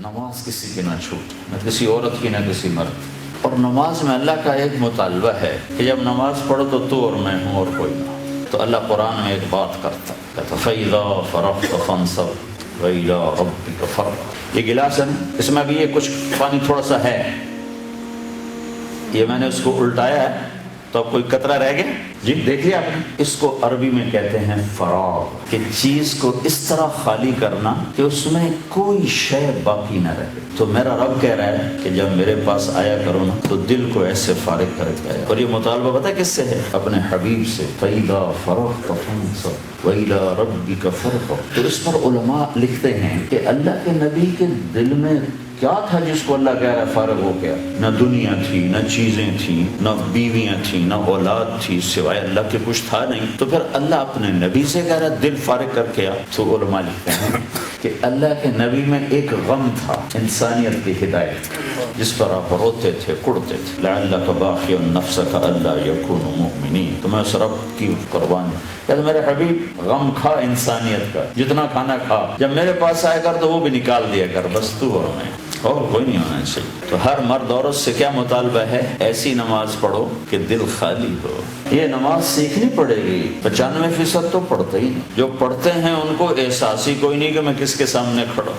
نماز کسی کی نہ چھوٹے، نہ کسی عورت کی نہ کسی مرد۔ اور نماز میں اللہ کا ایک مطالبہ ہے کہ جب نماز پڑھو تو اور میں ہوں اور کوئی نہ۔ تو اللہ قرآن میں ایک بات کرتا ہے، فَإِذَا فَرَغْتَ فَانْصَبْ وَإِلَىٰ رَبِّكَ فَارْغَب۔ یہ گلاس ہے نا، اس میں بھی یہ کچھ پانی تھوڑا سا ہے، یہ میں نے اس کو الٹایا ہے تو اب کوئی قطرہ رہ گیا؟ جی دیکھ لیا آپ نے، اس کو عربی میں کہتے ہیں فراغ، کہ چیز کو اس طرح خالی کرنا کہ اس میں کوئی شے باقی نہ رہے۔ تو میرا رب کہہ رہا ہے کہ جب میرے پاس آیا کرو نا تو دل کو ایسے فارغ کر کے آیا۔ اور یہ مطالبہ پتہ کس سے ہے؟ اپنے حبیب سے، فَإِذَا فَرَغْتَ فَانْصَبْ وَإِلَىٰ رَبِّكَ فَارْغَب۔ تو اس پر علماء لکھتے ہیں کہ اللہ کے نبی کے دل میں کیا تھا جس کو اللہ کہہ رہا ہے فارغ ہو گیا؟ نہ دنیا تھی، نہ چیزیں تھیں، نہ بیویاں تھیں، نہ اولاد تھی، سوائے اللہ کے کچھ تھا نہیں۔ تو پھر اللہ اپنے نبی سے کہہ رہا ہے دل فارغ کر کے آ۔ تو علماء لکھتے ہیں کہ اللہ کے نبی میں ایک غم تھا، انسانیت کی ہدایت، جس پر آپ روتے تھے، کڑتے تھے، لَعَلَّكَ بَاخِعٌ نَفْسَكَ أَلَّا يَكُونُوا مُؤْمِنِينَ۔ تو میں اس رب کی قربانی کہ میرے حبیب غم کھا انسانیت کا، جتنا کھانا کھا، جب میرے پاس آئے کر تو وہ بھی نکال دیا کر، بس تو اور میں، اور کوئی نہیں ہونا چاہیے۔ تو ہر مرد عورت سے کیا مطالبہ ہے؟ ایسی نماز پڑھو کہ دل خالی ہو۔ یہ نماز سیکھنی پڑے گی۔ 95% تو پڑھتے ہی نہیں، جو پڑھتے ہیں ان کو احساس ہی کوئی نہیں کہ میں کس کے سامنے کھڑا۔